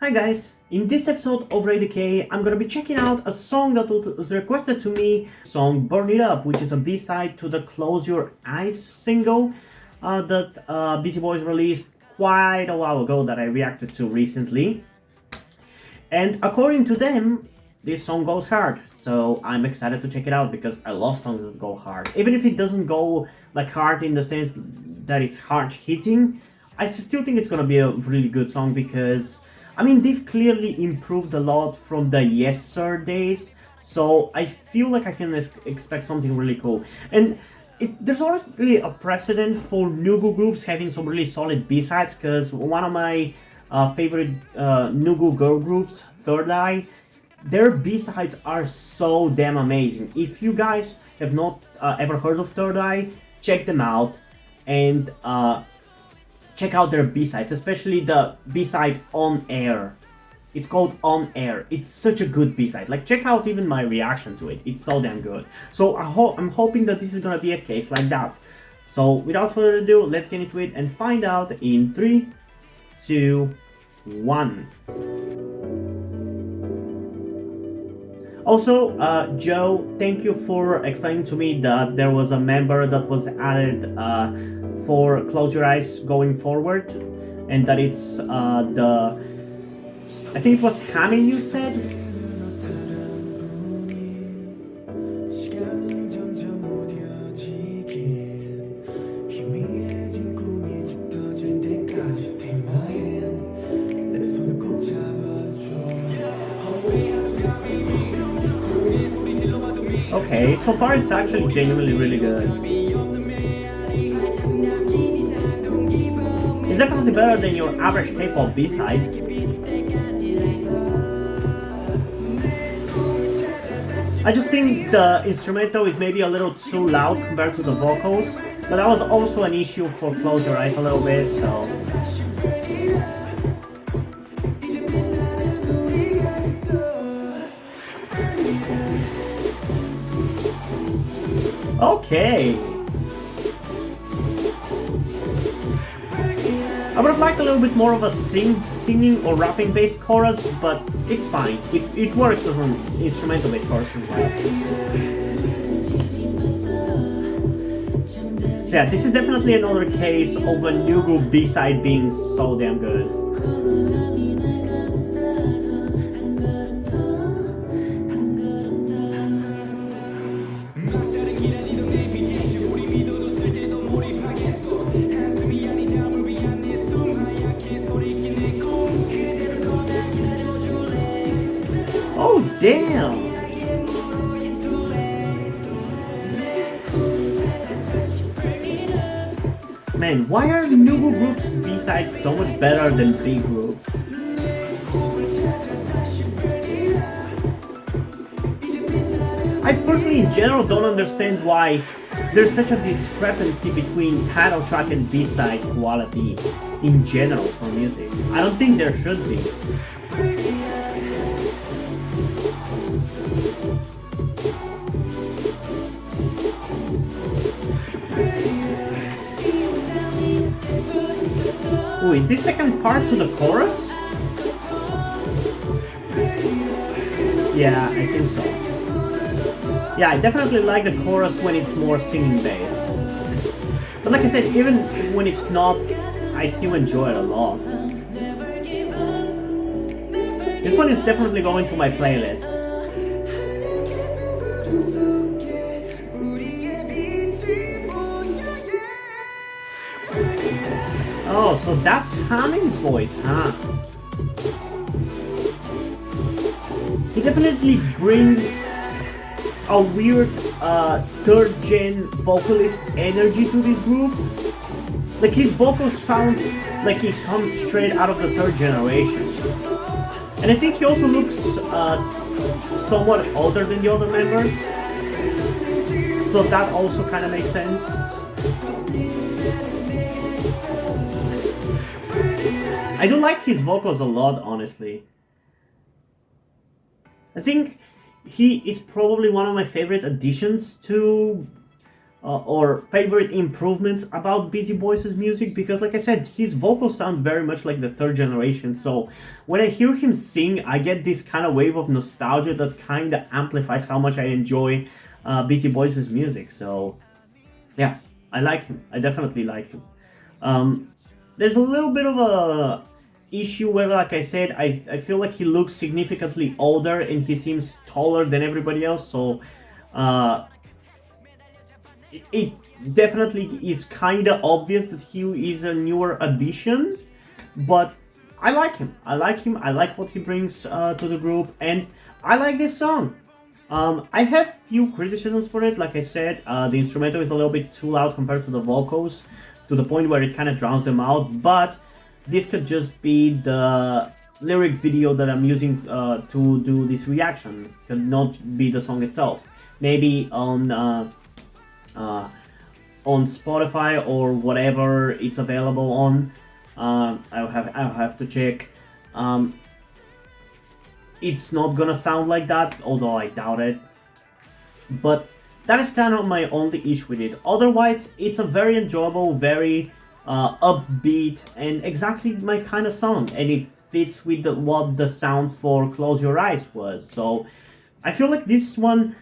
Hi guys, in this episode of Radio K, I'm gonna be checking out a song that was requested to me, song Burn It Up, which is a B-side to the Close Your Eyes single that Busy Boys released quite a while ago that I reacted to recently. And according to them, this song goes hard, so I'm excited to check it out because I love songs that go hard. Even if it doesn't go like hard in the sense that it's hard hitting, I still think it's gonna be a really good song because I mean, they've clearly improved a lot from the Yes Sir days, so I feel like I can expect something really cool. And there's honestly a precedent for Nugu groups having some really solid B-sides, because one of my favorite Nugu girl groups, Third Eye, their B-sides are so damn amazing. If you guys have not ever heard of Third Eye, check them out and check out their B-sides, especially the B-side On Air. It's called On Air. It's such a good B-side. Like, check out even my reaction to it. It's so damn good. So I'm hoping that this is gonna be a case like that. So without further ado, let's get into it and find out in 3, 2, 1. Also, Joe, thank you for explaining to me that there was a member that was added for Close Your Eyes going forward, and that it's I think it was Hamin you said? Okay, so far it's actually genuinely really good. It's definitely better than your average K-pop B-side. I just think the instrumental is maybe a little too loud compared to the vocals, but that was also an issue for Close Your Eyes a little bit, so... Okay! I would have liked a little bit more of a singing or rapping based chorus, but it's fine. It works as an instrumental based chorus as well. So yeah, this is definitely another case of a Nugu B-side being so damn good. Oh, damn! Man, why are Nugu groups B-sides so much better than big groups? I personally, in general, don't understand why there's such a discrepancy between title track and B-side quality in general for music. I don't think there should be. Oh, is this second part to the chorus? Yeah, I think so. Yeah, I definitely like the chorus when it's more singing based. But like I said, even when it's not, I still enjoy it a lot. This one is definitely going to my playlist. Oh, so that's Hamin's voice, huh? He definitely brings a weird third-gen vocalist energy to this group. Like, his vocal sounds like he comes straight out of the third generation. And I think he also looks somewhat older than the other members. So that also kind of makes sense. I do like his vocals a lot, honestly. I think he is probably one of my favorite additions to or favorite improvements about Busy Boys' music, because like I said, his vocals sound very much like the third generation. So when I hear him sing, I get this kind of wave of nostalgia that kind of amplifies how much I enjoy Busy Boys' music. So yeah, I like him. I definitely like him. There's a little bit of a issue where, like I said, I feel like he looks significantly older and he seems taller than everybody else. So uh, it definitely is kind of obvious that he is a newer addition, but I like him. I like him. I like what he brings to the group, and I like this song. I have few criticisms for it. Like I said, the instrumental is a little bit too loud compared to the vocals, to the point where it kind of drowns them out. But this could just be the lyric video that I'm using to do this reaction. Could not be the song itself. Maybe on Spotify or whatever it's available on. I'll have to check. It's not gonna sound like that, although I doubt it. But that is kind of my only issue with it. Otherwise, it's a very enjoyable, very upbeat, and exactly my kind of song. And it fits with what the sound for Close Your Eyes was. So I feel like this one,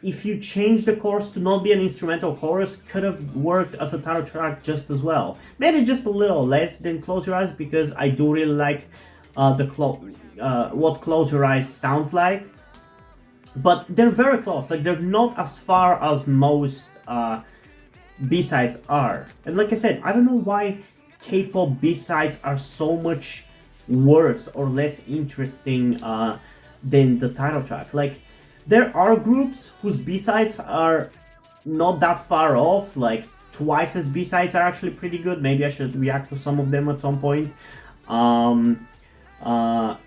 if you change the chorus to not be an instrumental chorus, could have worked as a title track just as well. Maybe just a little less than Close Your Eyes, because I do really like what Close Your Eyes sounds like. But they're very close. Like, they're not as far as most B-sides are. And like I said, I don't know why K-pop B-sides are so much worse or less interesting than the title track. Like, there are groups whose B-sides are not that far off. Like, Twice's B-sides are actually pretty good. Maybe I should react to some of them at some point.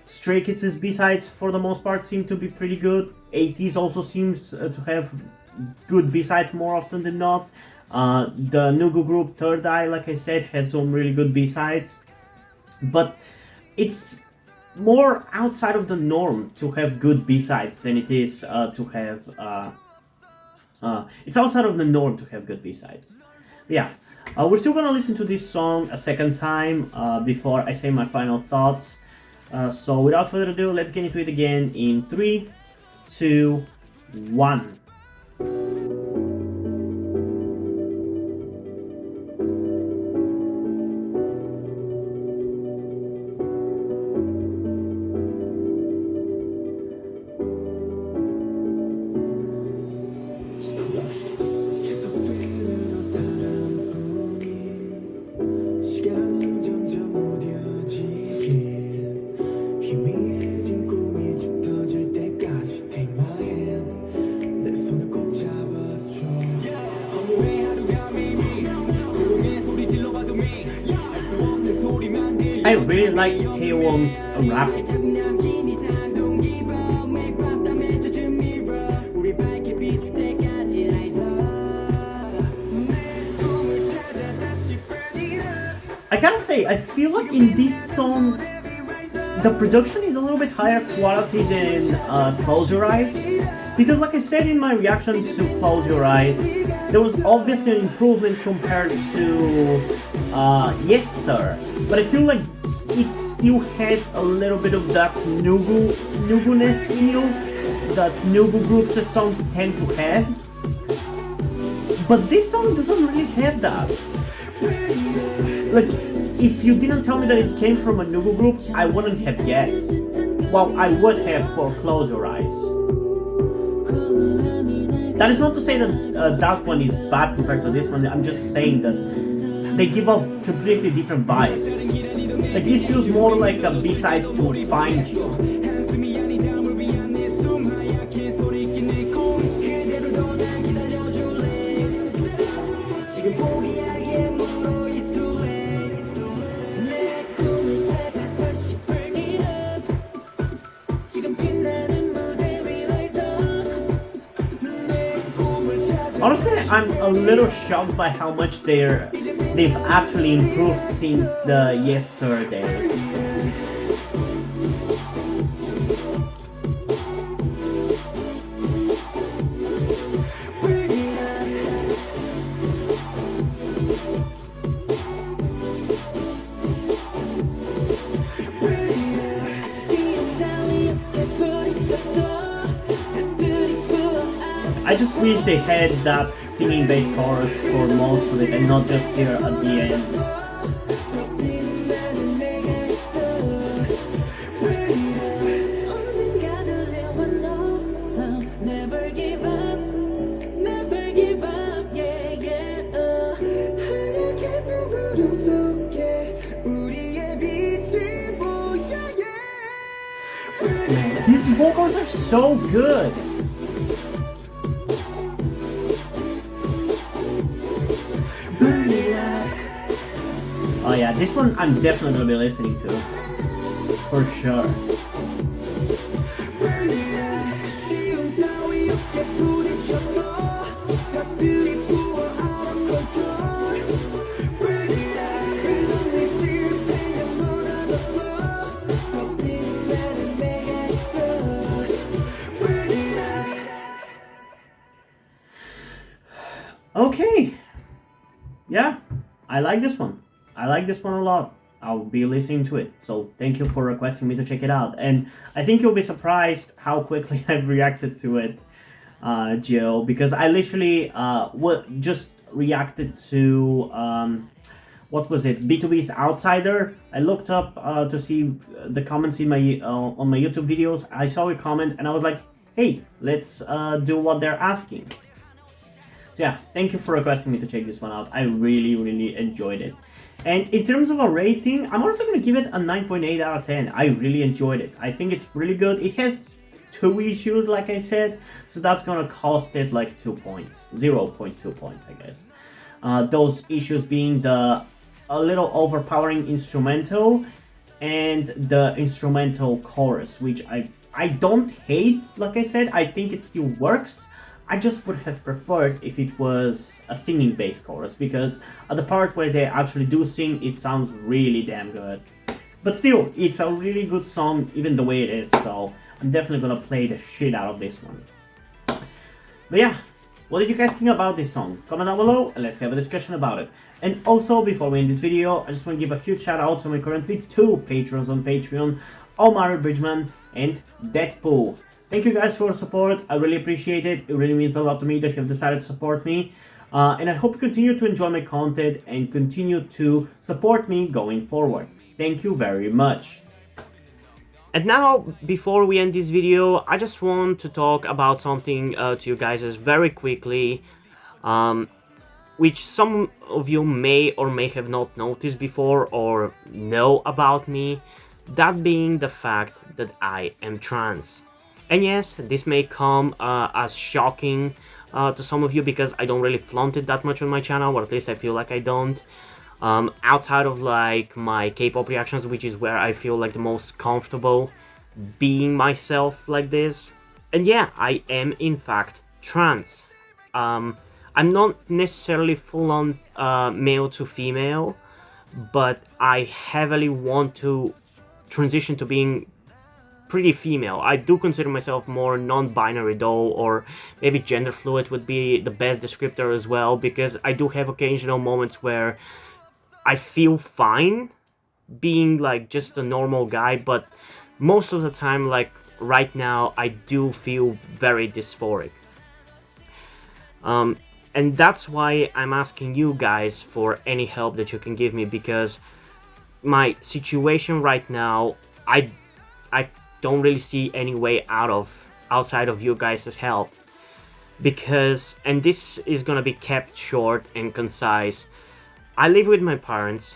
Stray Kids' B-sides for the most part seem to be pretty good. 80s also seems to have good B-sides more often than not. The Nugu group Third Eye, like I said, has some really good B-sides. But it's more outside of the norm to have good B-sides than it is to have... it's outside of the norm to have good B-sides. Yeah, we're still gonna listen to this song a second time before I say my final thoughts. So without further ado, let's get into it again in 3, 2, 1. I really like Taewon's rapping. I gotta say, I feel like in this song, the production is a little bit higher quality than Close Your Eyes. Because like I said in my reaction to Close Your Eyes, there was obviously an improvement compared to Yes Sir. But I feel like it still had a little bit of that Nugu-ness feel that Nugu groups' songs tend to have. But this song doesn't really have that. Like, if you didn't tell me that it came from a Nugu group, I wouldn't have guessed. Well, I would have for Close Your Eyes. That is not to say that that one is bad compared to this one. I'm just saying that they give off completely different vibes. Like, this feels more like a B-side to Find You. Honestly, I'm a little shocked by how much they've actually improved since the Yes Sir days. just wish they had that singing bass chorus for most of it and not just here at the end. His vocals are so good. Oh yeah, this one I'm definitely gonna be listening to, for sure. Okay, yeah, I like this one. I like this one a lot. I'll be listening to it. So thank you for requesting me to check it out. And I think you'll be surprised how quickly I've reacted to it, Jill, because I literally just reacted to what was it? B2B's Outsider. I looked up to see the comments in my on my YouTube videos. I saw a comment and I was like, hey, let's do what they're asking. So yeah, thank you for requesting me to check this one out. I really enjoyed it. And in terms of a rating, I'm also going to give it a 9.8 out of 10. I really enjoyed it. I think it's really good. It has 2 issues, like I said, so that's going to cost it like 2 points. 0.2 points, I guess. Those issues being a little overpowering instrumental and the instrumental chorus, which I don't hate, like I said. I think it still works. I just would have preferred if it was a singing bass chorus, because at the part where they actually do sing, it sounds really damn good. But still, it's a really good song, even the way it is, so I'm definitely gonna play the shit out of this one. But yeah, what did you guys think about this song? Comment down below and let's have a discussion about it. And also, before we end this video, I just want to give a huge shout out to my currently 2 patrons on Patreon, Omar Bridgman and Deadpool. Thank you guys for your support. I really appreciate it. It really means a lot to me that you have decided to support me. And I hope you continue to enjoy my content and continue to support me going forward. Thank you very much. And now, before we end this video, I just want to talk about something to you guys very quickly, which some of you may or may have not noticed before or know about me, that being the fact that I am trans. And yes, this may come as shocking to some of you because I don't really flaunt it that much on my channel, or at least I feel like I don't. Outside of like my K-pop reactions, which is where I feel like the most comfortable being myself like this. And yeah, I am in fact trans. I'm not necessarily full-on male to female, but I heavily want to transition to being pretty female. I do consider myself more non-binary though, or maybe gender fluid would be the best descriptor as well, because I do have occasional moments where I feel fine being like just a normal guy, but most of the time, like right now, I do feel very dysphoric. And that's why I'm asking you guys for any help that you can give me, because my situation right now, I don't really see any way outside of you guys' help, because, and this is gonna be kept short and concise, I live with my parents.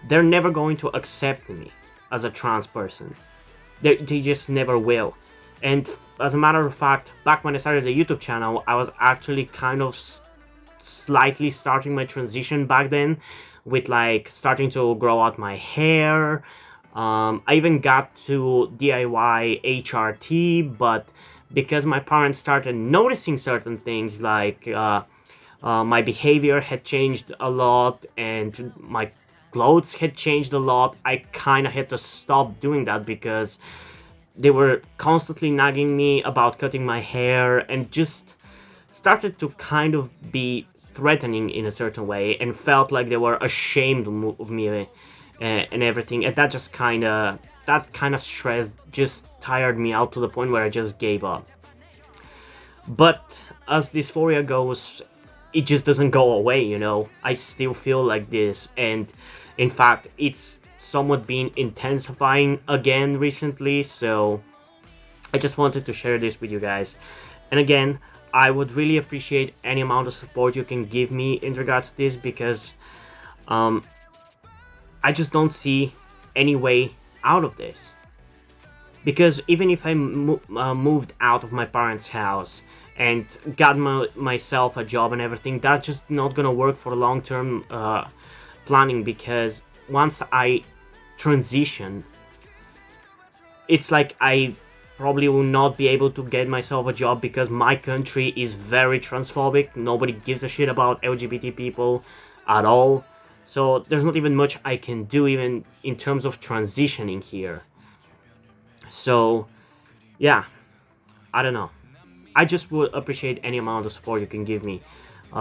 They're never going to accept me as a trans person. They just never will. And as a matter of fact, back when I started the YouTube channel, I was actually kind of slightly starting my transition back then, with like starting to grow out my hair. I even got to DIY HRT, but because my parents started noticing certain things, like my behavior had changed a lot and my clothes had changed a lot, I kind of had to stop doing that, because they were constantly nagging me about cutting my hair and just started to kind of be threatening in a certain way, and felt like they were ashamed of me and everything, and that just kind of stress just tired me out to the point where I just gave up. But as dysphoria goes, it just doesn't go away, you know. I still feel like this, and in fact it's somewhat been intensifying again recently, so I just wanted to share this with you guys. And again, I would really appreciate any amount of support you can give me in regards to this, because I just don't see any way out of this. Because even if I moved out of my parents' house and got myself a job and everything, that's just not gonna work for long-term planning, because once I transition, it's like I probably will not be able to get myself a job, because my country is very transphobic. Nobody gives a shit about LGBT people at all. So there's not even much I can do even in terms of transitioning here. So yeah, I don't know. I just would appreciate any amount of support you can give me,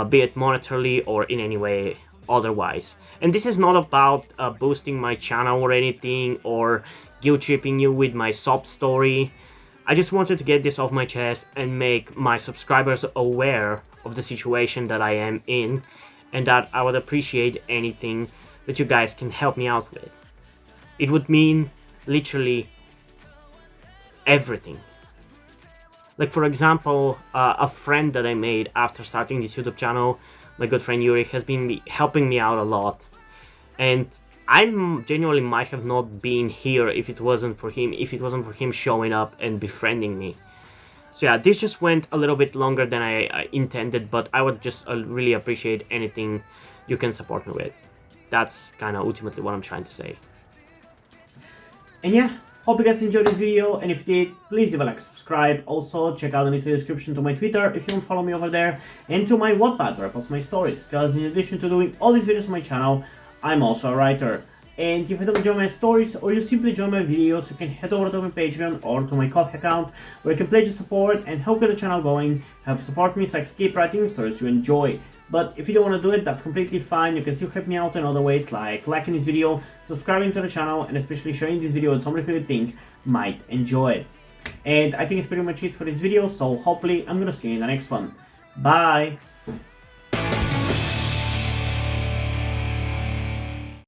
be it monetarily or in any way otherwise. And this is not about boosting my channel or anything, or guilt tripping you with my sob story. I just wanted to get this off my chest and make my subscribers aware of the situation that I am in, and that I would appreciate anything that you guys can help me out with. It would mean literally everything. Like, for example, a friend that I made after starting this YouTube channel, my good friend Yuri, has been helping me out a lot. And I genuinely might have not been here if it wasn't for him showing up and befriending me. So yeah, this just went a little bit longer than I intended, but I would just really appreciate anything you can support me with. That's kind of ultimately what I'm trying to say. And yeah, hope you guys enjoyed this video, and if you did, please leave a like, subscribe. Also, check out the description to my Twitter if you don't follow me over there, and to my Wattpad where I post my stories, because in addition to doing all these videos on my channel, I'm also a writer. And if you don't enjoy my stories, or you simply enjoy my videos, you can head over to my Patreon or to my Ko-fi account, where you can pledge your support and help get the channel going, help support me so I can keep writing stories you enjoy. But if you don't want to do it, that's completely fine. You can still help me out in other ways, like liking this video, subscribing to the channel, and especially sharing this video with somebody who you think might enjoy it. And I think it's pretty much it for this video, so hopefully I'm gonna see you in the next one. Bye!